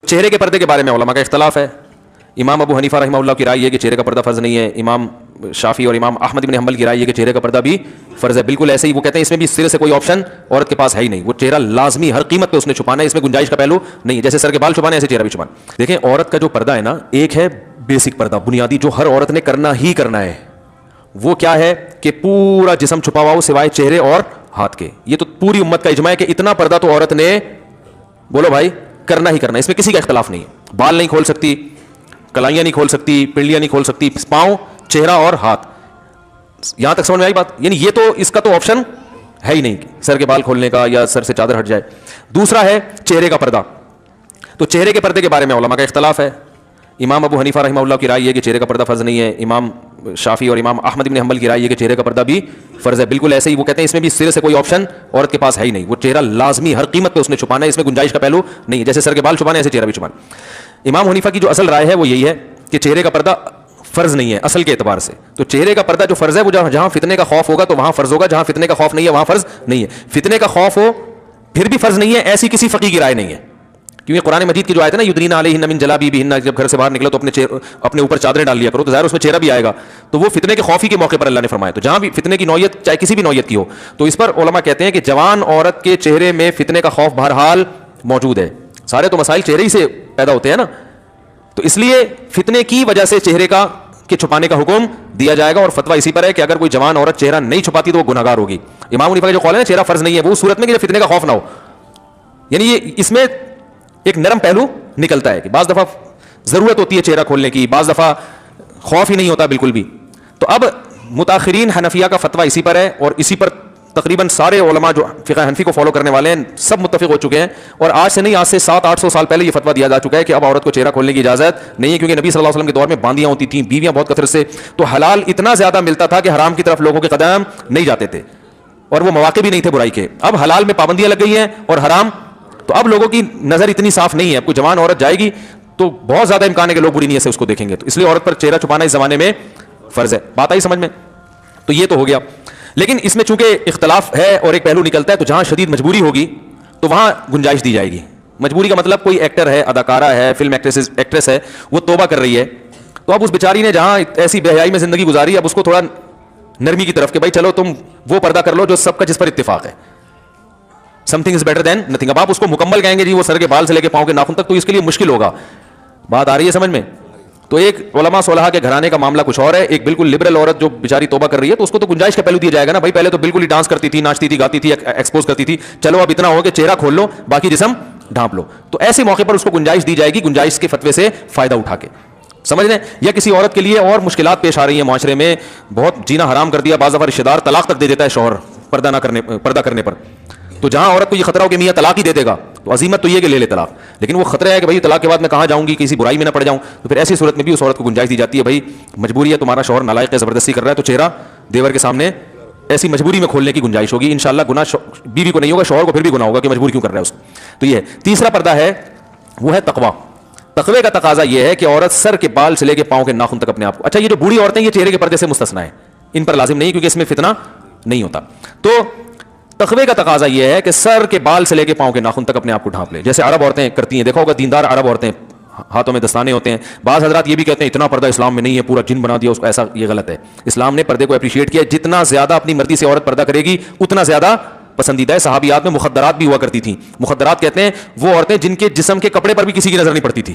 چہرے کے پردے کے بارے میں علماء کا اختلاف ہے. امام ابو حنیفہ رحمہ اللہ کی رائے یہ کہ چہرے کا پردہ فرض نہیں ہے. امام شافعی اور امام احمد بن حنبل کی رائے یہ کہ چہرے کا پردہ بھی فرض ہے. بالکل ایسے ہی وہ کہتے ہیں اس میں بھی سرے سے کوئی آپشن عورت کے پاس ہے ہی نہیں. وہ چہرہ لازمی ہر قیمت پہ اس نے چھپانا ہے, اس میں گنجائش کا پہلو نہیں ہے. جیسے سر کے بال چھپانے ایسے چہرہ بھی چھپانا. دیکھیں عورت کا جو پردہ ہے نا, ایک ہے بیسک پردہ بنیادی جو ہر عورت نے کرنا ہی کرنا ہے. وہ کیا ہے کہ پورا جسم چھپا ہوا ہو سوائے چہرے اور ہاتھ کے. یہ تو پوری امت کا اجماع ہے کہ اتنا پردہ تو عورت نے بولو بھائی کرنا ہی کرنا ہے. اس میں کسی کا اختلاف نہیں ہے. بال نہیں کھول سکتی, کلائیاں نہیں کھول سکتی, پنڈلیاں نہیں کھول سکتی, پاؤں, چہرہ اور ہاتھ. یہاں تک سمجھ میں آئی بات؟ یعنی یہ تو اس کا تو آپشن ہے ہی نہیں سر کے بال کھولنے کا یا سر سے چادر ہٹ جائے. دوسرا ہے چہرے کا پردہ. تو چہرے کے پردے کے بارے میں علماء کا اختلاف ہے. امام ابو حنیفہ رحمہ اللہ کی رائے یہ کہ چہرے کا پردہ فرض نہیں ہے. امام شافعی اور امام احمد بن حنبل کی رائے یہ کہ چہرے کا پردہ بھی فرض ہے. بالکل ایسے ہی وہ کہتے ہیں اس میں بھی سرے سے کوئی آپشن عورت کے پاس ہے ہی نہیں. وہ چہرہ لازمی ہر قیمت پہ اس نے چھپانا ہے, اس میں گنجائش کا پہلو نہیں ہے. جیسے سر کے بال چھپانے ایسے چہرہ بھی چھپانا. امام حنیفہ کی جو اصل رائے ہے وہ یہی ہے کہ چہرے کا پردہ فرض نہیں ہے اصل کے اعتبار سے. تو چہرے کا پردہ جو فرض ہے وہ جہاں فتنے کا خوف ہوگا تو وہاں فرض ہوگا, جہاں فتنے کا خوف نہیں ہے وہاں فرض نہیں ہے. فتنے کا خوف ہو پھر بھی فرض نہیں ہے, ایسی کسی فقیہ کی رائے نہیں ہے. کیونکہ قرآن مجید کی جو آیت ہے نا یدنین علیہن من جلابیبہن, جب گھر سے باہر نکلو تو اپنے اوپر چادریں ڈال لیا کرو, تو ظاہر اس میں چہرہ بھی آئے گا. تو وہ فتنے کے خوفی کے موقع پر اللہ نے فرمایا. تو جہاں بھی فتنے کی نوعیت چاہے کسی بھی نوعیت کی ہو, تو اس پر علماء کہتے ہیں کہ جوان عورت کے چہرے میں فتنے کا خوف بہرحال موجود ہے. سارے تو مسائل چہرے ہی سے پیدا ہوتے ہیں نا, تو اس لیے فتنے کی وجہ سے چہرے کا کے چھپانے کا حکم دیا جائے گا. اور فتویٰ اسی پر ہے کہ اگر کوئی جوان عورت چہرہ نہیں چھپاتی تو وہ گناہگار ہوگی. امام حنیفہ کا جو قول ہے نا چہرہ فرض نہیں ہے, وہ صورت میں کہ فتنے کا خوف نہ ہو. یعنی یہ اس میں ایک نرم پہلو نکلتا ہے کہ بعض دفعہ ضرورت ہوتی ہے چہرہ کھولنے کی, بعض دفعہ خوف ہی نہیں ہوتا بالکل بھی. تو اب متاخرین حنفیہ کا فتویٰ اسی پر ہے, اور اسی پر تقریباً سارے علماء جو فقہ حنفی کو فالو کرنے والے ہیں سب متفق ہو چکے ہیں. اور آج سے نہیں, آج سے 700-800 سال پہلے یہ فتویٰ دیا جا چکا ہے کہ اب عورت کو چہرہ کھولنے کی اجازت نہیں ہے, کیونکہ نبی صلی اللہ علیہ وسلم کے دور میں باندیاں ہوتی تھیں, بیویاں بہت کثرت سے, تو حلال اتنا زیادہ ملتا تھا کہ حرام کی طرف لوگوں کے قدم نہیں جاتے تھے, اور وہ مواقع بھی نہیں تھے برائی کے. اب حلال میں پابندیاں لگ گئی ہیں اور حرام, تو اب لوگوں کی نظر اتنی صاف نہیں ہے. اب کوئی جوان عورت جائے گی تو بہت زیادہ امکان ہے کہ لوگ بری نیت سے اس کو دیکھیں گے, تو اس لیے عورت پر چہرہ چھپانا اس زمانے میں فرض ہے. بات آئی سمجھ میں؟ تو یہ تو ہو گیا. لیکن اس میں چونکہ اختلاف ہے اور ایک پہلو نکلتا ہے, تو جہاں شدید مجبوری ہوگی تو وہاں گنجائش دی جائے گی. مجبوری کا مطلب کوئی ایکٹر ہے, اداکارہ ہے, فلم ایکٹریس ہے, وہ توبہ کر رہی ہے, تو اب اس بیچاری نے جہاں ایسی بے حیائی میں زندگی گزاری, اب اس کو تھوڑا نرمی کی طرف کہ بھائی چلو تم وہ پردہ کر لو جو سب کا جس پر اتفاق ہے. Some thing is better than nothing. اب آپ اس کو مکمل کہیں گے جی وہ سر کے بال سے لے کے پاؤں کے ناخن تک, تو اس کے لیے مشکل ہوگا. بات آ رہی ہے سمجھ میں؟ تو ایک علماء صلحاء کے گھرانے کا معاملہ کچھ اور ہے, ایک بالکل لبرل عورت جو بیچاری توبہ کر رہی ہے, تو اس کو تو گنجائش کا پہلو دیا جائے گا نا. بھائی پہلے تو بالکل ہی ڈانس کرتی تھی, ناچتی تھی, گاتی تھی, ایکسپوز کرتی تھی, چلو اب اتنا ہو کہ چہرہ کھول لو, باقی جسم ڈھانپ لو. تو ایسے موقع پر اس کو گنجائش دی جائے گی, گنجائش کے فتوے سے فائدہ اٹھا کے, سمجھ لیں. یا کسی عورت کے لیے اور مشکلات پیش آ رہی ہیں معاشرے میں, بہت جینا حرام کر دیا, بعض دفعہ رشتہ دار طلاق تک دے دیتا ہے شوہر پردہ کرنے پر. تو جہاں عورت کو یہ خطرہ ہو کہ میاں طلاق ہی دے دے گا, تو عزیمت تو یہ کہ لے لے طلاق, لیکن وہ خطرہ ہے کہ بھائی طلاق کے بعد میں کہاں جاؤں گی, کسی برائی میں نہ پڑ جاؤں. تو پھر ایسی صورت میں بھی اس عورت کو گنجائش دی جاتی ہے, بھائی مجبوری ہے, تمہارا شوہر نالائق ہے, زبردستی کر رہا ہے, تو چہرہ دیور کے سامنے ایسی مجبوری میں کھولنے کی گنجائش ہوگی. انشاءاللہ گناہ بیوی کو نہیں ہوگا, شوہر کو پھر بھی گناہ ہوگا کہ مجبور کیوں کر رہا ہے اس کو. تو یہ تیسرا پردہ ہے, وہ ہے تقویٰ. تقوی کا تقاضا یہ ہے کہ عورت سر کے بال سے لے کے پاؤں کے ناخن تک اپنے آپ کو, اچھا یہ جو بوڑھی عورتیں یہ چہرے کے پردے سے مستثنا ہے, ان پر لازم نہیں کیونکہ اس میں فتنہ نہیں ہوتا. تو تقوی کا تقاضا یہ ہے کہ سر کے بال سے لے کے پاؤں کے ناخن تک اپنے آپ کو ڈھانپ لے, جیسے عرب عورتیں کرتی ہیں. دیکھا ہوگا دیندار عرب عورتیں ہاتھوں میں دستانے ہوتے ہیں. بعض حضرات یہ بھی کہتے ہیں اتنا پردہ اسلام میں نہیں ہے, پورا جن بنا دیا اس کو, ایسا یہ غلط ہے. اسلام نے پردے کو اپریشیٹ کیا, جتنا زیادہ اپنی مرضی سے عورت پردہ کرے گی اتنا زیادہ پسندیدہ ہے. صحابیات میں مخدرات بھی ہوا کرتی تھیں. مخدرات کہتے ہیں وہ عورتیں جن کے جسم کے کپڑے پر بھی کسی کی نظر نہیں پڑتی تھی,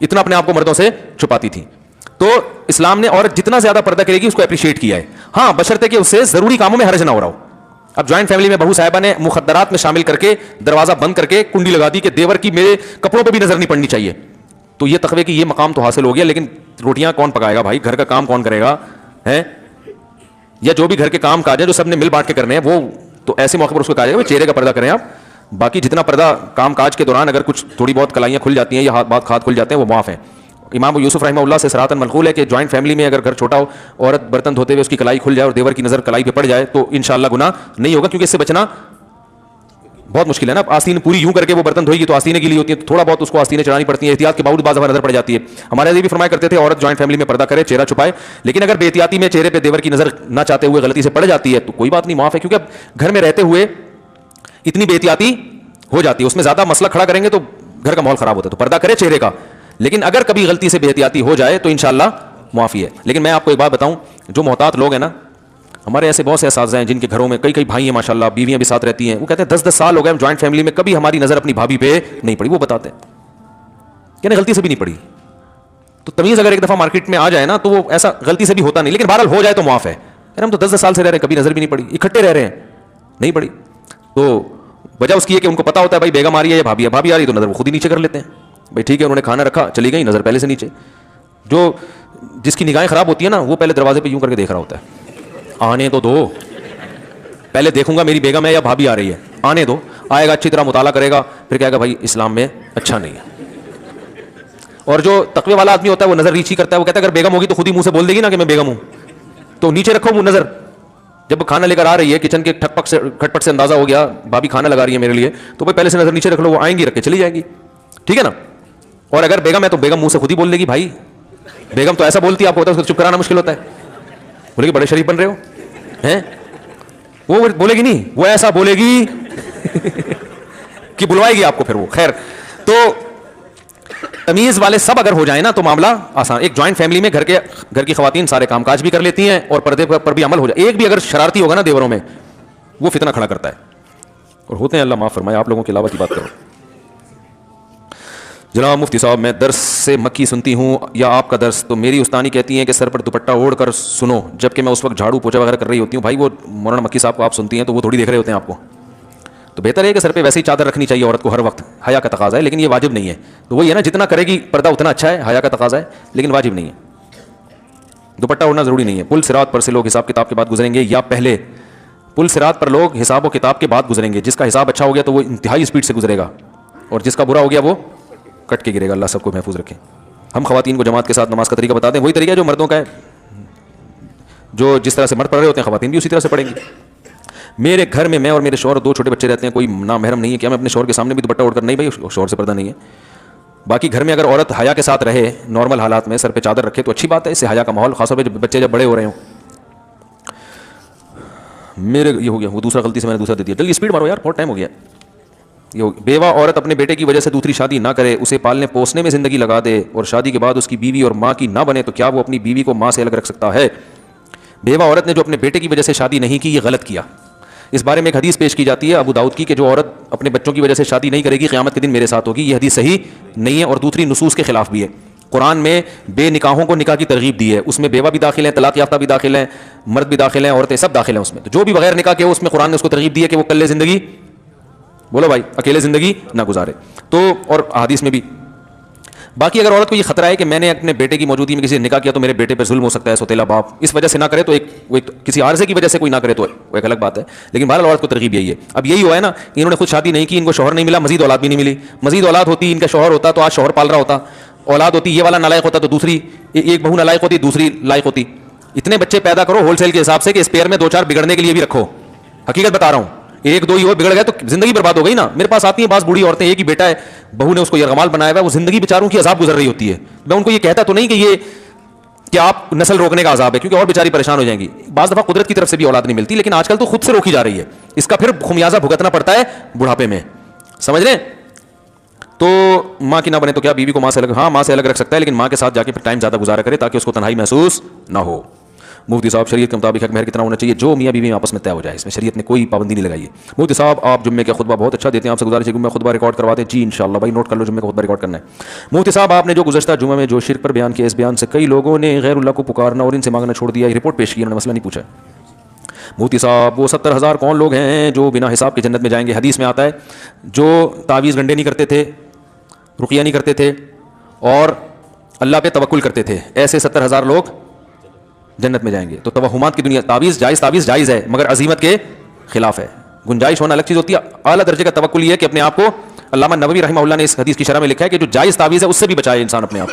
اتنا اپنے آپ کو مردوں سے چھپاتی تھی. تو اسلام نے عورت جتنا زیادہ پردہ کرے گی اس کو اپریشیٹ کیا ہے, ہاں بشرطے کہ اس سے ضروری کاموں میں حرج نہ ہو رہا ہو. اب جوائنٹ فیملی میں بہو صاحبہ نے مخدرات میں شامل کر کے دروازہ بند کر کے کنڈی لگا دی کہ دیور کی میرے کپڑوں پہ بھی نظر نہیں پڑنی چاہیے, تو یہ تقوی کی یہ مقام تو حاصل ہو گیا, لیکن روٹیاں کون پکائے گا بھائی, گھر کا کام کون کرے گا ہے, یا جو بھی گھر کے کام کاج ہیں جو سب نے مل بانٹ کے کرنے ہیں, وہ تو ایسے موقع پر اس کو کہا جائے گا چہرے کا پردہ کریں آپ. باقی جتنا پردہ کام کاج کے دوران اگر کچھ تھوڑی بہت کلائیاں کھل جاتی ہیں یا ہاتھ کھل جاتے ہیں وہ معاف ہیں. امام یوسف رحمہ اللہ سے صراحتاً منقول ہے کہ جوائنٹ فیملی میں اگر گھر چھوٹا ہو, عورت برتن دھوتے ہوئے اس کی کلائی کھل جائے اور دیور کی نظر کلائی پہ پڑ جائے تو انشاءاللہ گناہ نہیں ہوگا, کیونکہ اس سے بچنا بہت مشکل ہے نا. آستین پوری یوں کر کے وہ برتن دھوئے گی تو آستینے کی لی ہوتی ہے, تو تھوڑا بہت اس کو آستینیں چڑھانی پڑتی ہیں, احتیاط کے باوجود بعض دفعہ نظر پڑ جاتی ہے. ہمارے یہ بھی فرمایا کرتے تھے عورت جوائنٹ فیملی میں پردہ کرے, چہرہ چھپائے, لیکن اگر بے احتیاطی میں چہرے پہ دیور کی نظر نہ چاہتے ہوئے غلطی سے پڑ جاتی ہے تو کوئی بات نہیں, معاف ہے. کیونکہ اب گھر میں رہتے ہوئے اتنی بے احتیاطی ہو جاتی ہے, اس میں زیادہ مسئلہ کھڑا کریں گے تو گھر کا ماحول خراب ہوتا ہے. تو پردہ کرے چہرے کا, لیکن اگر کبھی غلطی سے بے احتیاطی ہو جائے تو انشاءاللہ معافی ہے. لیکن میں آپ کو ایک بات بتاؤں, جو محتاط لوگ ہیں نا, ہمارے ایسے بہت سے اساتذہ ہیں جن کے گھروں میں کئی بھائی ہیں ماشاءاللہ, بیویاں بھی ساتھ رہتی ہیں, وہ کہتے ہیں 10 سال ہو گئے ہم جوائنٹ فیملی میں, کبھی ہماری نظر اپنی بھابھی پہ نہیں پڑی. وہ بتاتے ہیں کہ غلطی سے بھی نہیں پڑی. تو تمیز اگر ایک دفعہ مارکیٹ میں آ جائے نا تو وہ ایسا غلطی سے بھی ہوتا نہیں, لیکن بہرحال ہو جائے تو معاف ہے. ہم تو 10 سال سے رہ رہے ہیں, کبھی نظر بھی نہیں پڑی, اکٹھے رہ رہے ہیں, نہیں پڑی. تو وجہ اس کی ہے کہ ان کو پتا ہوتا ہے بھائی بیگم آ رہی ہے یا بھابھی آ رہی ہے, تو نظر وہ خود ہی نیچے کر لیتے ہیں. بھائی ٹھیک ہے, انہوں نے کھانا رکھا, چلی گئی, نظر پہلے سے نیچے. جس کی نگاہیں خراب ہوتی ہیں نا, وہ پہلے دروازے پہ یوں کر کے دیکھ رہا ہوتا ہے, آنے تو دو, پہلے دیکھوں گا میری بیگم ہے یا بھابھی آ رہی ہے, آنے دو. آئے گا, اچھی طرح مطالعہ کرے گا, پھر کہے گا بھائی اسلام میں اچھا نہیں ہے. اور جو تقوی والا آدمی ہوتا ہے وہ نظر نیچی کرتا ہے, وہ کہتا ہے اگر بیگم ہوگی تو خود ہی منہ سے بول دے گی نا کہ میں بیگم ہوں, تو نیچے رکھو وہ نظر. جب کھانا لے کر آ رہی ہے, کچن کے کھٹ پٹ سے اندازہ ہو گیا بھابھی کھانا لگا رہی ہے میرے لیے, تو بھائی پہلے سے نظر نیچے رکھ لو, وہ آئیں گی رکھ کے چلی جائیں گی, ٹھیک ہے نا. اور اگر بیگم ہے تو بیگم منہ سے خود ہی بول دے گی, بھائی بیگم تو ایسا بولتی ہے, آپ کو ہوتا ہے اس کو چپ کرانا مشکل ہوتا ہے, بولے گی بڑے شریف بن رہے ہو ہیں, وہ بولے گی نہیں, وہ ایسا بولے گی کہ بلوائے گی آپ کو پھر وہ. خیر, تو تمیز والے سب اگر ہو جائیں نا تو معاملہ آسان. ایک جوائنٹ فیملی میں گھر کی خواتین سارے کام کاج بھی کر لیتی ہیں اور پردے پر بھی عمل ہو جائے. ایک بھی اگر شرارتی ہوگا نا دیوروں میں, وہ فتنہ کھڑا کرتا ہے, اور ہوتے ہیں, اللہ معاف فرمائے. آپ لوگوں کے علاوہ کی بات کرو. جناب مفتی صاحب, میں درس سے مکی سنتی ہوں یا آپ کا درس, تو میری استانی کہتی ہیں کہ سر پر دوپٹہ اوڑھ کر سنو, جبکہ میں اس وقت جھاڑو پوچھا وغیرہ کر رہی ہوتی ہوں. بھائی وہ مولانا مکی صاحب کو آپ سنتی ہیں تو وہ تھوڑی دیکھ رہے ہوتے ہیں آپ کو, تو بہتر ہے کہ سر پہ ویسے ہی چادر رکھنی چاہیے عورت کو ہر وقت, حیا کا تقاضا ہے, لیکن یہ واجب نہیں ہے. تو وہی ہے نا, جتنا کرے گی پردہ اتنا اچھا ہے, حیا کا تقاضا ہے, لیکن واجب نہیں ہے. دوپٹہ اوڑھنا ضروری نہیں ہے. پل صراط پر سے لوگ حساب کتاب کے بعد گزریں گے یا پہلے؟ پل صراط پر لوگ حساب و کتاب کے بعد گزریں گے. جس کا حساب اچھا ہو گیا تو وہ انتہائی اسپیڈ سے گزرے گا, اور جس کا برا ہو گیا وہ کٹ کے گرے گا. اللہ سب کو محفوظ رکھے. ہم خواتین کو جماعت کے ساتھ نماز کا طریقہ بتا دیں. وہی طریقہ جو مردوں کا ہے, جو جس طرح سے مرد پڑھ رہے ہوتے ہیں خواتین بھی اسی طرح سے پڑھیں گی. میرے گھر میں اور میرے شوہر 2 چھوٹے بچے رہتے ہیں, کوئی نامحرم نہیں ہے, کیا میں اپنے شوہر کے سامنے بھی دوپٹہ اوڑھ کر؟ نہیں بھائی, شوہر سے پردہ نہیں ہے. باقی گھر میں اگر عورت حیا کے ساتھ رہے, نارمل حالات میں سر پہ چادر رکھے تو اچھی بات ہے, اس سے حیا کا ماحول, خاص طور پہ بچے جب بڑے ہو رہے ہوں. میرے یہ ہو گیا, وہ دوسرا غلطی سے میں نے دوسرا دے دیا. جلدی اسپیڈ مارو یار, بہت ٹائم ہو گیا. بیوہ عورت اپنے بیٹے کی وجہ سے دوسری شادی نہ کرے, اسے پالنے پوسنے میں زندگی لگا دے اور شادی کے بعد اس کی بیوی اور ماں کی نہ بنے, تو کیا وہ اپنی بیوی کو ماں سے الگ رکھ سکتا ہے؟ بیوہ عورت نے جو اپنے بیٹے کی وجہ سے شادی نہیں کی, یہ غلط کیا. اس بارے میں ایک حدیث پیش کی جاتی ہے ابو داؤد کی, کہ جو عورت اپنے بچوں کی وجہ سے شادی نہیں کرے گی قیامت کے دن میرے ساتھ ہوگی. یہ حدیث صحیح نہیں ہے اور دوسری نصوص کے خلاف بھی ہے. قرآن میں بے نکاحوں کو نکاح کی ترغیب دی ہے, اس میں بیوہ بھی داخل ہیں, طلاق یافتہ بھی داخل ہیں, مرد بھی داخل ہیں, عورتیں سب داخل ہیں اس میں. تو جو بھی بغیر نکاح کے ہو, اس میں قرآن نے اس کو ترغیب دی ہے کہ وہ کلے زندگی, بولو بھائی, اکیلے زندگی نہ گزارے. تو اور حدیث میں بھی. باقی اگر عورت کو یہ خطرہ ہے کہ میں نے اپنے بیٹے کی موجودگی میں کسی نے نکاح کیا تو میرے بیٹے پہ ظلم ہو سکتا ہے, سوتیلا باپ, اس وجہ سے نہ کرے, تو ایک کسی عارضے کی وجہ سے کوئی نہ کرے تو وہ ایک الگ بات ہے. لیکن بہرحال عورت کو ترغیب یہی ہے. اب یہی ہوا ہے نا, انہوں نے خود شادی نہیں کی, ان کو شوہر نہیں ملا, مزید اولاد بھی نہیں ملی. مزید اولاد ہوتی, ان کا شوہر ہوتا تو آج شوہر پال رہا ہوتا. اولاد ہوتی, یہ والا نالائق ہوتا تو دوسری, ایک بہو نالائق ہوتی, دوسری لائق ہوتی. اتنے بچے پیدا کرو ہول سیل کے حساب سے کہ اسپیئر میں 2-4 بگڑنے کے لیے بھی رکھو. حقیقت بتا رہا ہوں, 1-2 ہی ہو, بگڑ گئے تو زندگی برباد ہو گئی نا. میرے پاس آتی ہیں بعض بوڑھی عورتیں, ایک ہی بیٹا ہے, بہو نے اس کو یرغمال بنایا ہوا ہے, وہ زندگی بیچاروں کی عذاب گزر رہی ہوتی ہے. میں ان کو یہ کہتا تو نہیں کہ یہ کہ آپ نسل روکنے کا عذاب ہے, کیونکہ اور بیچاری پریشان ہو جائیں گی. بعض دفعہ قدرت کی طرف سے بھی اولاد نہیں ملتی, لیکن آج کل تو خود سے روکی جا رہی ہے. اس کا پھر خمیازہ بھگتنا پڑتا ہے بڑھاپے میں, سمجھ رہے ہیں؟ تو ماں کی نہ بنے تو کیا بیوی کو ماں سے الگ, ہاں ماں سے الگ رکھ سکتا ہے, لیکن ماں کے ساتھ جا کے پھر ٹائم زیادہ گزارا کرے تاکہ اس کو تنہائی محسوس نہ ہو. مفتی صاحب, شریعت کے مطابق حق مہر کتنا ہونا چاہیے؟ جو میاں بیوی آپس میں طے ہو جائے, اس میں شریعت نے کوئی پابندی نہیں لگائی ہے. مفتی صاحب, آپ جمعے کا خطبہ بہت اچھا دیتے ہیں, آپ سے گزارش ہے کہ میں خطبہ ریکارڈ کروا دیں. جی انشاءاللہ بھائی, نوٹ کر لو, جمعے کا خطبہ ریکارڈ کرنا ہے. مفتی صاحب, آپ نے جو گزشتہ جمعہ میں جو شرک پر بیان کیا, اس بیان سے کئی لوگوں نے غیر اللہ کو پکارنا اور ان سے مانگنا چھوڑ دیا. یہ رپورٹ پیش کی, انہوں نے مسئلہ نہیں پوچھا. مفتی صاحب, وہ 70,000 کون لوگ ہیں جو بنا حساب کے جنت میں جائیں گے؟ حدیث میں آتا ہے جو تعویذ گنڈے نہیں کرتے تھے, رقیہ نہیں کرتے تھے اور اللہ پہ توکل کرتے تھے, ایسے 70,000 لوگ جنت میں جائیں گے. تو توہمات کی دنیا, تعویذ جائز ہے مگر عزیمت کے خلاف ہے. گنجائش ہونا الگ چیز ہوتی ہے. اعلیٰ درجے کا توکل یہ ہے کہ اپنے آپ کو, علامہ نووی رحمہ اللہ نے اس حدیث کی شرح میں لکھا ہے کہ جو جائز تعویذ ہے اس سے بھی بچائے انسان اپنے آپ.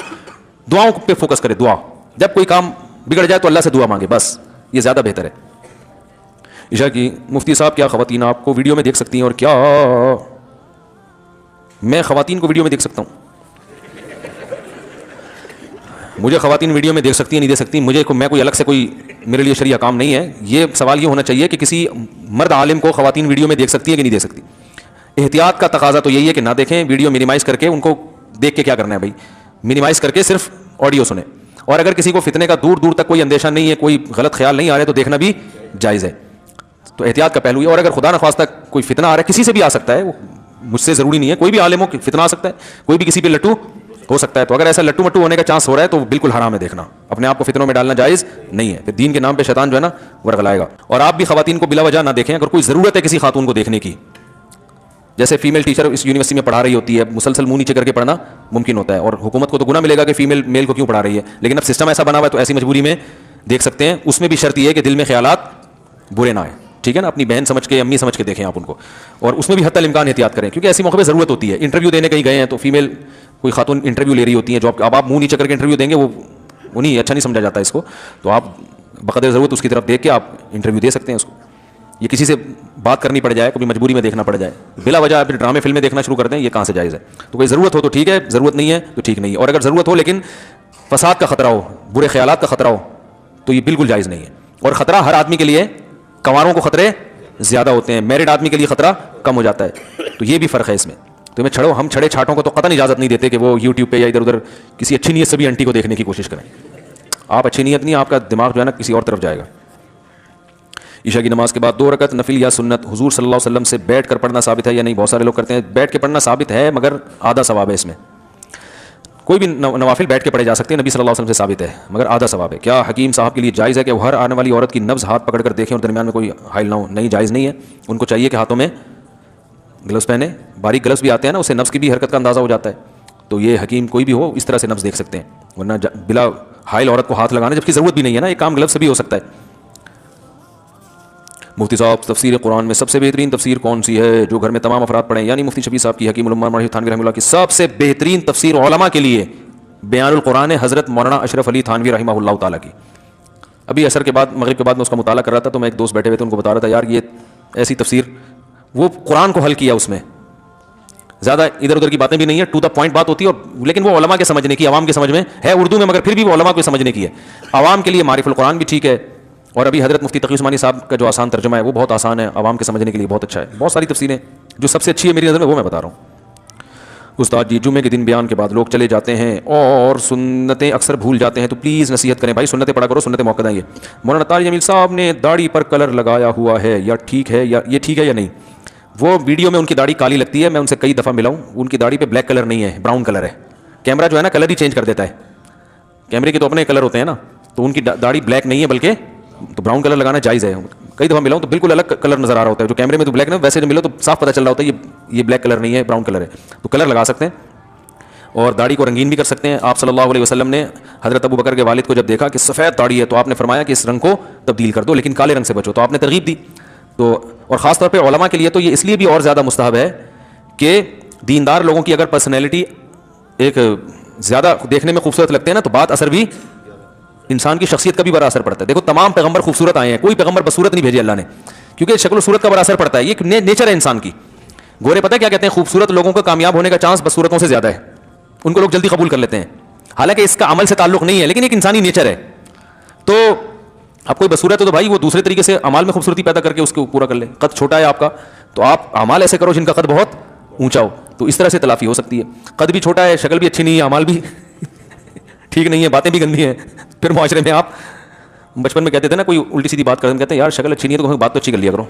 دعاؤں پہ فوکس کرے, دعا, جب کوئی کام بگڑ جائے تو اللہ سے دعا مانگے, بس یہ زیادہ بہتر ہے. عشاء کی, مفتی صاحب کیا خواتین آپ کو ویڈیو میں دیکھ سکتی ہیں؟ اور کیا میں خواتین کو ویڈیو میں دیکھ سکتا ہوں؟ مجھے خواتین ویڈیو میں دیکھ سکتی ہیں, نہیں دیکھ سکتی, میں کوئی الگ سے کوئی میرے لیے شرعی کام نہیں ہے. یہ سوال یہ ہونا چاہیے کہ کسی مرد عالم کو خواتین ویڈیو میں دیکھ سکتی ہے کہ نہیں دیکھ سکتی. احتیاط کا تقاضا تو یہی ہے کہ نہ دیکھیں, ویڈیو منیمائز کر کے ان کو دیکھ کے کیا کرنا ہے بھائی, منیمائز کر کے صرف آڈیو سنیں. اور اگر کسی کو فتنے کا دور دور تک کوئی اندیشہ نہیں ہے, کوئی غلط خیال نہیں آ رہا ہے, تو دیکھنا بھی جائز ہے. تو احتیاط کا پہلو ہے. اور اگر خدا نخواستہ کوئی فتنہ آ رہا ہے, کسی سے بھی آ سکتا ہے, وہ مجھ سے ضروری نہیں ہے, کوئی بھی عالم ہو فتنہ آ سکتا ہے, کوئی بھی کسی پہ لٹو ہو سکتا ہے, تو اگر ایسا لٹو مٹو ہونے کا چانس ہو رہا ہے تو بالکل حرام ہے دیکھنا, اپنے آپ کو فتنوں میں ڈالنا جائز نہیں ہے. پھر دین کے نام پہ شیطان جو ہے نا ورغلائے گا. اور آپ بھی خواتین کو بلا وجہ نہ دیکھیں. اگر کوئی ضرورت ہے کسی خاتون کو دیکھنے کی, جیسے فیمیل ٹیچر اس یونیورسٹی میں پڑھا رہی ہوتی ہے, مسلسل منہ نیچے کر کے پڑھنا ممکن ہوتا ہے, اور حکومت کو تو گناہ ملے گا کہ فیمیل میل کو کیوں پڑھا رہی ہے, لیکن اب سسٹم ایسا بنا ہوا ہے تو ایسی مجبوری میں دیکھ سکتے ہیں. اس میں بھی شرط یہ ہے کہ دل میں خیالات برے نہ آئیں, ٹھیک ہے نا, اپنی بہن سمجھ کے, امی سمجھ کے دیکھیں آپ ان کو. اور اس میں بھی حتی الامکان احتیاط کریں, کیونکہ ایسی موقع پہ ضرورت ہوتی ہے. انٹرویو دینے کہیں گئے ہیں تو فیمیل کوئی خاتون انٹرویو لے رہی ہوتی ہیں, جو اب آپ منہ نیچے کر کے انٹرویو دیں گے وہ انہیں اچھا نہیں سمجھا جاتا اس کو, تو آپ بقدر ضرورت اس کی طرف دیکھ کے آپ انٹرویو دے سکتے ہیں اس کو. یہ کسی سے بات کرنی پڑ جائے, کبھی مجبوری میں دیکھنا پڑ جائے, بلا وجہ پھر ڈرامے فلمیں دیکھنا شروع کر دیں, یہ کہاں سے جائز ہے؟ تو کوئی ضرورت ہو تو ٹھیک ہے, ضرورت نہیں ہے تو ٹھیک نہیں ہے. اور اگر ضرورت ہو لیکن فساد کا خطرہ ہو, برے خیالات کا خطرہ ہو, تو یہ بالکل جائز نہیں ہے. اور خطرہ ہر آدمی کے لیے, کنواروں کو خطرے زیادہ ہوتے ہیں, میرڈ آدمی کے لیے خطرہ کم ہو جاتا ہے, تو یہ بھی فرق ہے اس میں. تو میں چھڑو, ہم چھڑے چھاٹوں کو تو قطعاً اجازت نہیں دیتے کہ وہ یوٹیوب پہ یا ادھر ادھر کسی اچھی نیت سے بھی انٹی کو دیکھنے کی کوشش کریں. آپ اچھی نیت نہیں, آپ کا دماغ جو ہے نا کسی اور طرف جائے گا. عشاء کی نماز کے بعد 2 رکعت نفل یا سنت حضور صلی اللہ علیہ وسلم سے بیٹھ کر پڑھنا ثابت ہے یا نہیں؟ بہت سارے لوگ کرتے ہیں, بیٹھ کے پڑھنا ثابت ہے مگر آدھا ثواب ہے اس میں. کوئی بھی نوافل بیٹھ کے پڑھے جا سکتے ہیں, نبی صلی اللہ علیہ وسلم سے ثابت ہے مگر آدھا ثواب ہے. کیا حکیم صاحب کے لیے جائز ہے کہ وہ ہر آنے والی عورت کی نبض ہاتھ پکڑ کر دیکھیں اور درمیان میں کوئی حائل نہ ہو؟ نہیں, جائز نہیں ہے. ان کو چاہیے کہ ہاتھوں میں گلوز پہنے, باریک گلوز بھی آتے ہیں نا, اسے نبض کی بھی حرکت کا اندازہ ہو جاتا ہے. تو یہ حکیم کوئی بھی ہو اس طرح سے نبض دیکھ سکتے ہیں, ورنہ بلا حائل عورت کو ہاتھ لگانے جبکہ ضرورت بھی نہیں ہے نا, یہ کام گلوز سے بھی ہو سکتا ہے. مفتی صاحب, تفسیر قرآن میں سب سے بہترین تفسیر کون سی ہے جو گھر میں تمام افراد پڑھیں؟ یعنی مفتی شفیع صاحب کی, حکیم الامہ مرحوم تھانوی رحمہ اللہ کی سب سے بہترین تفسیر علماء کے لیے بیان القرآن ہے, حضرت مولانا اشرف علی تھانوی رحمہ اللہ تعالیٰ کی. ابھی عصر کے بعد, مغرب کے بعد میں اس کا مطالعہ کر رہا تھا, تو میں ایک دوست بیٹھے ہوئے تھے, ان کو بتا رہا تھا یار یہ ایسی تفسیر, وہ قرآن کو حل کیا اس میں, زیادہ ادھر ادھر کی باتیں بھی نہیں ہے, ٹو دا پوائنٹ بات ہوتی ہے, اور لیکن وہ علماء کے سمجھنے کی, عوام کے سمجھ میں ہے اردو میں, مگر پھر بھی وہ علماء کو سمجھنے کی ہے. عوام کے لیے معرف القرآن بھی ٹھیک ہے, اور ابھی حضرت مفتی تقی عثمانی صاحب کا جو آسان ترجمہ ہے وہ بہت آسان ہے, عوام کے سمجھنے کے لیے بہت اچھا ہے. بہت ساری تفسیریں, جو سب سے اچھی ہے میری نظر میں وہ میں بتا رہا ہوں. استاد جی, جمعے کے دن بیان کے بعد لوگ چلے جاتے ہیں اور سنتیں اکثر بھول جاتے ہیں, تو پلیز نصیحت کریں بھائی, سنتیں پڑھا کرو, سنتیں موقع ہیں. مولانا طارق جمیل صاحب نے داڑھی پر کلر لگایا ہوا ہے, یا ٹھیک ہے, یا یہ ٹھیک ہے یا نہیں؟ وہ ویڈیو میں ان کی داڑھی کالی لگتی ہے, میں ان سے کئی دفعہ ملا ہوں, ان کی داڑھی پہ بلیک کلر نہیں ہے, براؤن کلر ہے. کیمرہ جو ہے نا کلر ہی چینج کر دیتا ہے, کیمرے کے تو اپنے کلر ہوتے ہیں نا, تو ان کی داڑھی بلیک نہیں ہے بلکہ تو براؤن کلر لگانا جائز ہے. کئی دفعہ ملا ہوں تو بالکل الگ کلر نظر آ رہا ہوتا ہے, جو کیمرے میں تو بلیک نہیں, ویسے جو ملو تو صاف پتہ چل رہا ہوتا ہے یہ بلیک کلر نہیں ہے, براؤن کلر ہے. تو کلر لگا سکتے ہیں اور داڑھی کو رنگین بھی کر سکتے ہیں. آپ صلی اللہ علیہ وسلم نے حضرت ابو بکر کے والد کو جب دیکھا کہ سفید داڑھی ہے, تو آپ نے فرمایا کہ اس رنگ کو تبدیل کر دو, لیکن کالے رنگ سے بچو, تو آپ نے ترغیب دی. تو اور خاص طور پہ علماء کے لیے تو یہ اس لیے بھی اور زیادہ مستحب ہے کہ دیندار لوگوں کی اگر پرسنالٹی ایک زیادہ دیکھنے میں خوبصورت لگتے ہیں نا, تو بات اثر بھی انسان کی شخصیت کا بھی بڑا اثر پڑتا ہے. دیکھو تمام پیغمبر خوبصورت آئے ہیں, کوئی پیغمبر بصورت نہیں بھیجی اللہ نے, کیونکہ شکل و صورت کا بڑا اثر پڑتا ہے, یہ نیچر ہے انسان کی. گورے پتہ کیا کہتے ہیں, خوبصورت لوگوں کا کامیاب ہونے کا چانس بصورتوں سے زیادہ ہے, ان کو لوگ جلدی قبول کر لیتے ہیں, حالانکہ اس کا عمل سے تعلق نہیں ہے, لیکن ایک انسانی نیچر ہے. تو اب کوئی بصورت ہے تو بھائی وہ دوسرے طریقے سے اعمال میں خوبصورتی پیدا کر کے اس کو پورا کر لے. قد چھوٹا ہے آپ کا, تو آپ اعمال ایسے کرو جن کا قد بہت اونچا ہو, تو اس طرح سے تلافی ہو سکتی ہے. قد بھی چھوٹا ہے, شکل بھی اچھی نہیں ہے, اعمال بھی ٹھیک نہیں ہے, باتیں بھی گندی ہیں, پھر معاشرے میں آپ بچپن میں کہتے تھے نا, کوئی الٹی سیدھی بات کرتے ہیں, کہتے ہیں یار شکل اچھی نہیں ہے تو بات تو اچھی کر لیا کرو.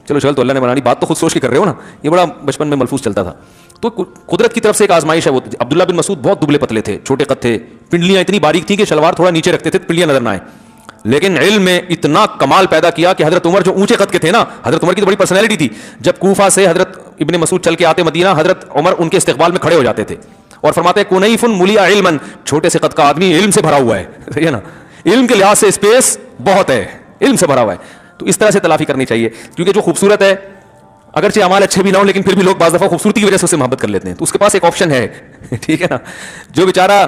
چلو شکل تو اللہ نے بنانی, بات تو خود سوچ کے کر رہے ہو نا, یہ بڑا بچپن میں ملفوظ چلتا تھا. تو قدرت کی طرف سے ایک آزمائش ہے. وہ عبداللہ بن مسعود بہت دبلے پتلے تھے, چھوٹے قد تھے, پنڈلیاں اتنی باریک تھیں کہ شلوار تھوڑا نیچے رکھتے تھے, پنڈلیاں نظر نہ آئیں, لیکن علم میں اتنا کمال پیدا کیا کہ حضرت عمر جو اونچے قد کے تھے نا, حضرت عمر کی تو بڑی پرسنالٹی تھی, جب کوفہ سے حضرت ابن مسعود چل کے آتے مدینہ, حضرت عمر ان کے استقبال میں کھڑے ہو جاتے تھے اور فرماتے ہیں کنیف ملیا علما, چھوٹے سے قد کا آدمی علم سے بھرا ہوا ہے, صحیح ہے نا, علم کے لحاظ سے اسپیس بہت ہے, علم سے بھرا ہوا ہے. تو اس طرح سے تلافی کرنی چاہیے, کیونکہ جو خوبصورت ہے اگرچہ اعمال اچھے بھی نہ ہوں, لیکن پھر بھی لوگ بعض دفعہ خوبصورتی کی وجہ سے اس سے محبت کر لیتے ہیں, تو اس کے پاس ایک آپشن ہے, ٹھیک ہے نا. جو بیچارہ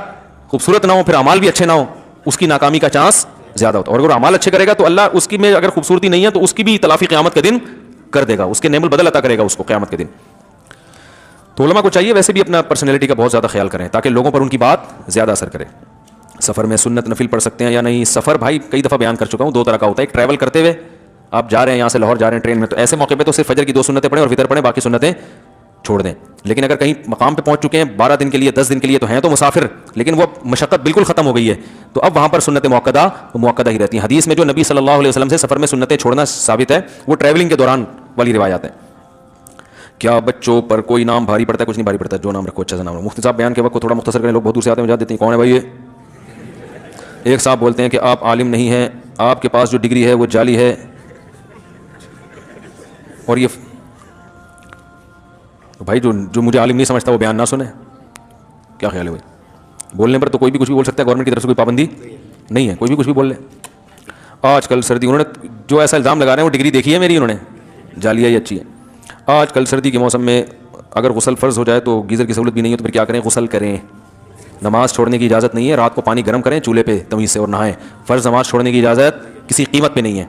خوبصورت نہ ہو, پھر اعمال بھی اچھے نہ ہوں, اس کی ناکامی کا چانس زیادہ ہوتا ہے. اور اگر اعمال اچھے کرے گا تو اللہ اس کی میں اگر خوبصورتی نہیں ہے تو اس کی بھی تلافی قیامت کے دن کر دے گا, اس کے نعم البدل عطا کرے گا اس کو قیامت کے دن. تو علماء کو چاہیے ویسے بھی اپنا پرسنالٹی کا بہت زیادہ خیال کریں تاکہ لوگوں پر ان کی بات زیادہ اثر کرے. سفر میں سنت نفل پڑھ سکتے ہیں یا نہیں؟ سفر بھائی کئی دفعہ بیان کر چکا ہوں, 2 طرح کا ہوتا ہے. ایک ٹریول کرتے ہوئے آپ جا رہے ہیں یہاں سے لاہور جا رہے ہیں ٹرین میں, تو ایسے موقع پہ تو صرف فجر کی 2 سنتیں پڑھیں اور وطر پڑھیں, باقی سنتیں چھوڑ دیں. لیکن اگر کہیں مقام پہ پہنچ چکے ہیں 12 دن کے لیے 10 دن کے لیے, تو ہیں تو مسافر, لیکن وہ مشقت بالکل ختم ہو گئی ہے, تو اب وہاں پر سنت موقدہ ہی رہتی ہیں. حدیث میں جو نبی صلی اللہ علیہ وسلم سے سفر میں سنتیں چھوڑنا ثابت ہے, وہ ٹریولنگ کے دوران والی روایات ہیں. کیا بچوں پر کوئی نام بھاری پڑتا ہے؟ کچھ نہیں بھاری پڑتا, جو نام رکھو اچھا سا نام. مفتی صاحب بیان کے وقت کو تھوڑا مختصر کریں, لوگ بہت دور سے آتے ہیں مجھے دیتے ہیں کون ہے بھائی یہ. ایک صاحب بولتے ہیں کہ آپ عالم نہیں ہیں, آپ کے پاس جو ڈگری ہے وہ جعلی ہے, اور یہ بھائی جو مجھے عالم نہیں سمجھتا وہ بیان نہ سنے. کیا خیال ہے بھائی؟ بولنے پر تو کوئی بھی کچھ بھی بول سکتا ہے, گورنمنٹ کی طرف سے کوئی پابندی نہیں ہے, کوئی بھی کچھ بھی بول لے. آج کل سردی, انہوں نے جو ایسا الزام لگا رہے ہیں وہ ڈگری دیکھی ہے میری, انہوں نے جعلی ہے یہ اچھی ہے. آج کل سردی کے موسم میں اگر غسل فرض ہو جائے تو گیزر کی سہولت بھی نہیں ہے, تو پھر کیا کریں؟ غسل کریں. نماز چھوڑنے کی اجازت نہیں ہے, رات کو پانی گرم کریں چولہے پہ تمیز سے اور نہائیں. فرض نماز چھوڑنے کی اجازت کسی قیمت پہ نہیں ہے.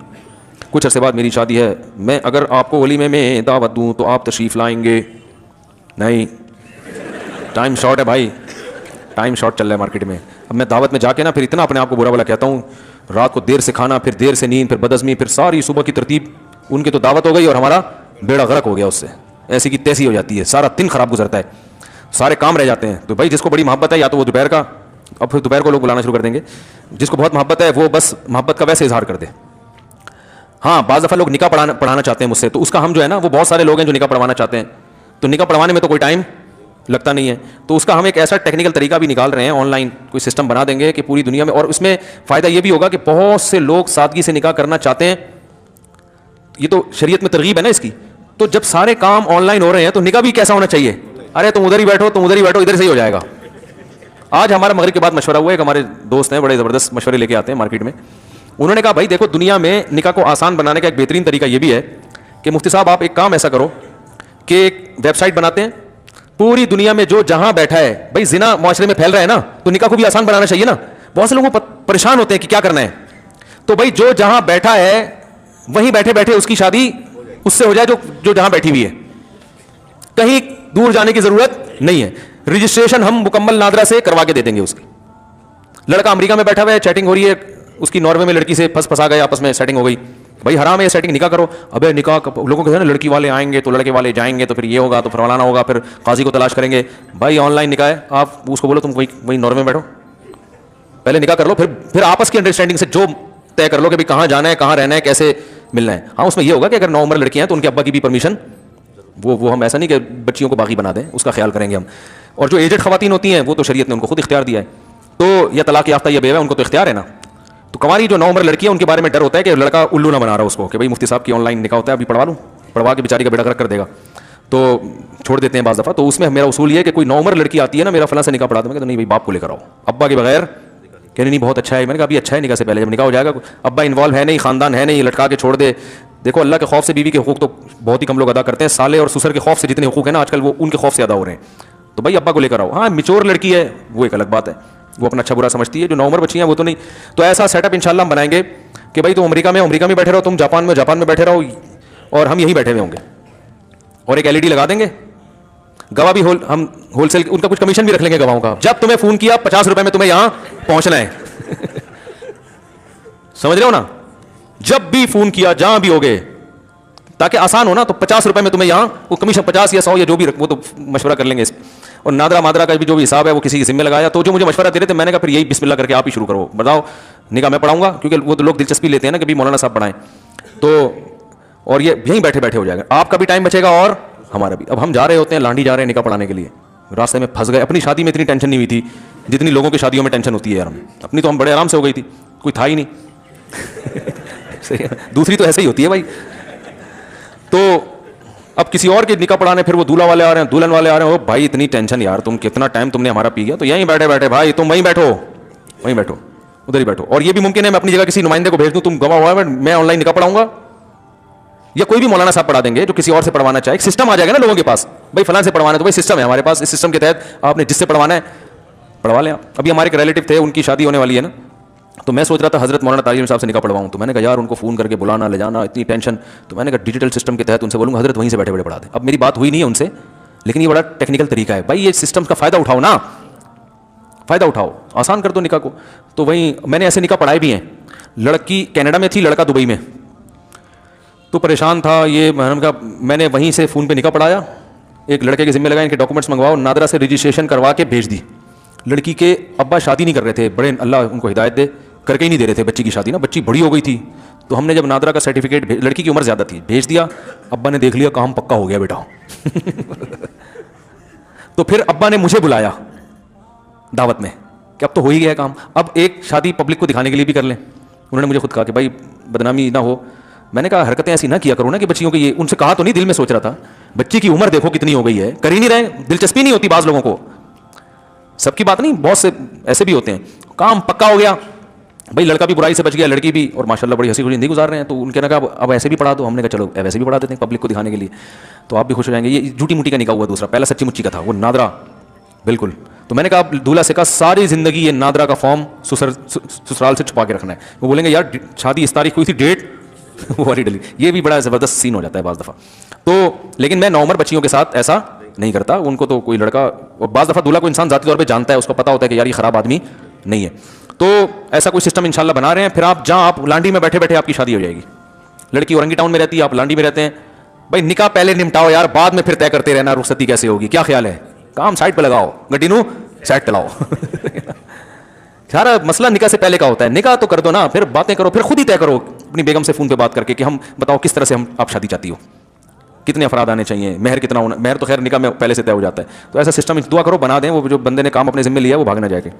کچھ عرصے بعد میری شادی ہے, میں اگر آپ کو ولیمے میں دعوت دوں تو آپ تشریف لائیں گے؟ نہیں, ٹائم شارٹ ہے بھائی, ٹائم شارٹ چل رہا ہے مارکیٹ میں. اب میں دعوت میں جا کے نا پھر اتنا اپنے آپ کو برا بلا کہتا ہوں, رات کو دیر سے کھانا, پھر دیر سے نیند, پھر بدعزمی, پھر ساری صبح کی ترتیب. ان کی تو دعوت ہو گئی اور ہمارا بیڑا غرق ہو گیا اس سے, ایسی کی تیسی ہو جاتی ہے, سارا دن خراب گزرتا ہے, سارے کام رہ جاتے ہیں. تو بھائی جس کو بڑی محبت ہے یا تو وہ دوپہر کا, اب پھر دوپہر کو لوگ بلانا شروع کر دیں گے, جس کو بہت محبت ہے وہ بس محبت کا ویسے اظہار کر دے. ہاں بعض دفعہ لوگ نکاح پڑھانا چاہتے ہیں مجھ سے, تو اس کا ہم جو ہے نا, وہ بہت سارے لوگ ہیں جو نکاح پڑھوانا چاہتے ہیں, تو نکاح پڑھوانے میں تو کوئی ٹائم لگتا نہیں ہے, تو اس کا ہم ایک ایسا ٹیکنیکل طریقہ بھی نکال رہے ہیں, آن لائن کوئی سسٹم بنا دیں گے کہ پوری دنیا میں, اور اس میں فائدہ یہ بھی ہوگا کہ بہت سے لوگ سادگی سے نکاح کرنا چاہتے ہیں. یہ تو شریعت میں ترغیب ہے نا اس کی, تو جب سارے کام آن لائن ہو رہے ہیں تو نکاح بھی کیسا ہونا چاہیے؟ ارے تم ادھر ہی بیٹھو, تم ادھر ہی بیٹھو, ادھر سے ہی ہو جائے گا. آج ہمارا مغرب کے بعد مشورہ ہوا ہے, ایک ہمارے دوست ہیں بڑے زبردست مشورے لے کے آتے ہیں مارکیٹ میں. انہوں نے کہا بھائی دیکھو, دنیا میں نکاح کو آسان بنانے کا ایک بہترین طریقہ یہ بھی ہے کہ مفتی صاحب آپ ایک کام ایسا کرو کہ ایک ویب سائٹ بناتے ہیں, پوری دنیا میں جو جہاں بیٹھا ہے, بھائی زنا معاشرے میں پھیل رہا ہے نا, تو نکاح کو بھی آسان بنانا چاہیے نا. بہت سے لوگ پریشان ہوتے ہیں کہ کیا کرنا ہے, تو بھائی جو جہاں بیٹھا ہے وہیں بیٹھے بیٹھے اس کی شادی اس سے ہو جائے جو جہاں بیٹھی ہوئی ہے, کہیں دور جانے کی ضرورت نہیں ہے. رجسٹریشن ہم مکمل نادرا سے کروا کے دے دیں گے اس کی. لڑکا امریکہ میں بیٹھا ہوا ہے, چیٹنگ ہو رہی ہے, اس کی ناروے میں لڑکی سے پھنسا گئے, آپس میں سیٹنگ ہو گئی. بھائی حرام ہے یہ سیٹنگ, نکاح کرو. ابے نکاح لوگوں کے نا لڑکی والے آئیں گے تو لڑکے والے جائیں گے, تو پھر یہ ہوگا, تو پھر فلانا ہوگا, پھر قاضی کو تلاش کریں گے. بھائی آن لائن نکاح ہے, آپ اس کو بولو تم وہی ناروے میں بیٹھو, پہلے نکاح کر لو, پھر آپس کی انڈرسٹینڈنگ سے جو طے کر لو کہ کہاں جانا ہے, کہاں رہنا ہے, کیسے ملنا ہے. ہاں اس میں یہ ہوگا کہ اگر 9 عمر لڑکیاں ہیں تو ان کے ابا کی بھی پرمیشن, وہ ہم ایسا نہیں کہ بچیوں کو باغی بنا دیں, اس کا خیال کریں گے ہم. اور جو ایجڈ خواتین ہوتی ہیں وہ تو شریعت نے ان کو خود اختیار دیا ہے, تو یا طلاق یافتہ یا بیوہ, ان کو تو اختیار ہے نا. تو کنواری جو 9 عمر لڑکی ہے ان کے بارے میں ڈر ہوتا ہے کہ لڑکا الو نہ بنا رہا اس کو, کہ بھائی مفتی صاحب کی آن لائن نکاح ہوتا ہے, ابھی پڑھوا لوں, پڑھوا کے بیچاری کا بیڑا غرق کر دے گا, تو چھوڑ دیتے ہیں بعض دفعہ. تو اس میں میرا اصول یہ ہے کہ کوئی 9 عمر لڑکی آتی ہے نا, میرا فلاں سے نکاح پڑھا دوں, میں کہتا نہیں بھائی باپ کو لے کر آؤ, ابا کے بغیر کہنے نہیں بہت اچھا ہے. میں نے کہا ابھی اچھا ہے, نکاح سے پہلے جب نکاح ہو جائے گا, ابا انوالو ہے نہیں, خاندان ہے نہیں, لٹکا کے چھوڑ دے. دیکھو اللہ کے خوف سے بیوی کے حقوق تو بہت ہی کم لوگ ادا کرتے ہیں, سالے اور سسر کے خوف سے جتنے حقوق ہیں نا آج کل وہ ان کے خوف سے ادا ہو رہے ہیں. تو بھائی ابا کو لے کر آؤ. ہاں میچور لڑکی ہے وہ ایک الگ بات ہے, وہ اپنا اچھا برا سمجھتی ہے. جو 9 عمر بچی ہیں وہ تو نہیں. تو ایسا سیٹ اپ انشاءاللہ ہم بنائیں گے کہ بھائی تم امریکہ میں بیٹھے رہو, تم جاپان میں بیٹھے رہو, اور ہم یہیں بیٹھے ہوئے ہوں گے, اور ایک LED لگا دیں گے. گواہ بھی ہم ہول سیل ان کا کچھ کمیشن بھی رکھ لیں گے گواہوں کا. جب تمہیں فون کیا 50 روپے میں تمہیں یہاں پہنچنا ہے, سمجھ رہے ہو نا, جب بھی فون کیا جہاں بھی ہوگے, تاکہ آسان ہو نا, تو 50 روپے میں تمہیں یہاں, وہ کمیشن 50 یا 100 یا جو بھی وہ تو مشورہ کر لیں گے. اور نادرا مادرا کا بھی جو بھی حساب ہے وہ کسی کے ذمہ لگایا. تو جو مجھے مشورہ دے رہے تھے, میں نے کہا پھر یہی بسم اللہ کر کے آپ ہی شروع کرو, بتاؤ نکاح میں پڑھاؤں گا, کیونکہ وہ تو لوگ دلچسپی لیتے ہیں نا کہ بھی مولانا صاحب پڑھائیں. تو اور یہ یہیں بیٹھے بیٹھے ہو جائے گا, آپ کا بھی ٹائم بچے گا اور ہمارا بھی. اب ہم جا رہے ہوتے ہیں, لانڈی جا رہے ہیں نکاح پڑھانے کے لیے, راستے میں پھنس گئے. اپنی شادی میں اتنی ٹینشن نہیں ہوئی تھی جتنی لوگوں کی شادیوں میں ٹینشن ہوتی ہے یار. اپنی تو ہم بڑے آرام سے ہو گئی تھی, کوئی تھا ہی نہیں. دوسری تو ایسے ہی ہوتی ہے بھائی. تو اب کسی اور کے نکاح پڑھانے, پھر وہ دولہا والے آ رہے ہیں, دلہن والے آ رہے ہیں. وہ بھائی اتنی ٹینشن یار, تم کتنا ٹائم تم نے ہمارا پی گیا. تو یہیں بیٹھے بیٹھے بھائی تم وہیں بیٹھو, ادھر ہی بیٹھو. اور یہ بھی ممکن ہے میں اپنی جگہ کسی نمائندے کو بھیج دوں, تم گواہ ہوا ہے, میں آن لائن نکاح پڑھاؤں گا, یا کوئی بھی مولانا صاحب پڑھا دیں گے جو کسی اور سے پڑھوانا چاہے. ایک سسٹم آ جائے گا نا لوگوں کے پاس, بھائی فلاں سے پڑھوانا ہے, تو بھائی سسٹم ہے ہمارے پاس, اس سسٹم کے تحت آپ نے جس سے پڑھوانا ہے پڑھوا لیں. ابھی ہمارے ایک ریلیٹو تھے, ان کی شادی ہونے والی ہے نا, تو میں سوچ رہا تھا حضرت مولانا طارق صاحب سے نکاح پڑھواؤں. تو میں نے کہا یار ان کو فون کر کے بلانا لے جانا, اتنی ٹینشن. تو میں نے کہا ڈیجیٹل سسٹم کے تحت ان سے بولوں گا حضرت وہیں سے بیٹھے بیٹھے پڑھا دیں. اب میری بات ہوئی نہیں ہے ان سے, لیکن یہ بڑا ٹیکنیکل طریقہ ہے. بھائی یہ سسٹم کا فائدہ اٹھاؤ نا, فائدہ اٹھاؤ, آسان کر دو نکاح کو. تو وہیں میں نے ایسے نکاح پڑھائے بھی ہیں. لڑکی کینیڈا میں تھی, لڑکا دبئی میں. تو پریشان تھا یہ. میں نے وہیں سے فون پہ نکاح پڑھایا, ایک لڑکے کے ذمہ لگا ان کے ڈاکومنٹس منگواؤ, نادرا سے رجسٹریشن کروا کے بھیج دی. لڑکی کے ابا شادی نہیں کر رہے تھے, بڑے اللہ ان کو ہدایت دے, کر کے ہی نہیں دے رہے تھے بچی کی شادی نا, بچی بڑی ہو گئی تھی. تو ہم نے جب نادرا کا سرٹیفکیٹ, لڑکی کی عمر زیادہ تھی, بھیج دیا. ابا نے دیکھ لیا کام پکا ہو گیا بیٹا. تو پھر ابا نے مجھے بلایا دعوت میں کہ اب تو ہو ہی گیا کام, اب ایک شادی پبلک کو دکھانے کے لیے بھی کر لیں. انہوں نے مجھے خود کہا کہ بھائی بدنامی نہ ہو. میں نے کہا حرکتیں ایسی نہ کیا کرو نا کہ بچیوں کی, یہ ان سے کہا تو نہیں, دل میں سوچ رہا تھا بچی کی عمر دیکھو کتنی ہو گئی ہے, کر ہی نہیں رہے, دلچسپی نہیں ہوتی بعض لوگوں کو, سب کی بات نہیں, بہت سے ایسے بھی ہوتے ہیں. کام پکا ہو گیا بھائی, لڑکا بھی برائی سے بچ گیا, لڑکی بھی, اور ماشاء اللہ بڑی ہنسی خوشی زندگی گزار رہے ہیں. تو ان کے نے کہا اب ایسے بھی پڑھا دو. ہم نے کہا چلو ویسے بھی پڑھا دیتے ہیں پبلک کو دکھانے کے لیے, تو آپ بھی خوش ہو جائیں گے. یہ جھوٹی موٹی کا نکاح ہوا دوسرا, پہلا سچی مچی کا تھا, وہ نادرا بالکل. تو میں نے کہا دولہا سے کہا ساری زندگی یہ نادرا کا فارم سسرال سے چھپا کے رکھنا ہے. وہ بولیں گے یار شادی اس تاریخ ہوئی تھی, ڈیٹ وہ والی ڈلی. یہ بھی بڑا زبردست سین ہو جاتا ہے بعض دفعہ. تو لیکن میں نوعمر بچیوں کے ساتھ ایسا نہیں کرتا. ان کو تو کوئی لڑکا, اور بعض دفعہ دولہا کو انسان ذاتی طور پہ جانتا ہے, اس کو پتا ہوتا ہے کہ یار یہ خراب آدمی نہیں ہے. تو ایسا کوئی سسٹم انشاءاللہ بنا رہے ہیں. پھر آپ جہاں آپ لانڈی میں بیٹھے بیٹھے آپ کی شادی ہو جائے گی. لڑکی اورنگی ٹاؤن میں رہتی ہے, آپ لانڈی میں رہتے ہیں. بھائی نکاح پہلے نمٹاؤ یار, بعد میں پھر طے کرتے رہنا رخصتی کیسے ہوگی. کیا خیال ہے, کام سائڈ پہ لگاؤ, گڈی نو سائڈ چلاؤ. سارا مسئلہ نکاح سے پہلے کا ہوتا ہے. نکاح تو کر دو نا, پھر باتیں کرو, پھر خود ہی طے کرو اپنی بیگم سے فون پہ بات کر کے کہ ہم بتاؤ کس طرح سے آپ شادی چاہتی ہو, کتنے افراد آنے چاہیے, مہر کتنا ہونا. مہر تو خیر نکاح میں پہلے سے طے ہو جاتا ہے. تو ایسا سسٹم دعا کرو بنا دیں, وہ جو بندے نے کام اپنے ذمہ لیا ہے وہ بھاگ نہ جائے. کہ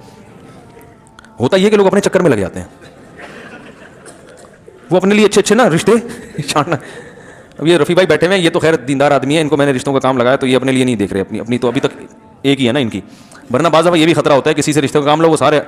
ہوتا یہ کہ لوگ اپنے چکر میں لگ جاتے ہیں, وہ اپنے لیے اچھے اچھے نا رشتے چھاننا. اب یہ رفیع بھائی بیٹھے ہوئے ہیں, یہ تو خیر دیندار آدمی ہے, ان کو میں نے رشتوں کا کام لگایا, تو یہ اپنے لیے نہیں دیکھ رہے, اپنی تو ابھی تک ایک ہی ہے نا ان کی. ورنہ بعض دفعہ یہ بھی خطرہ ہوتا ہے کسی سے رشتے کا کام لو, وہ سارے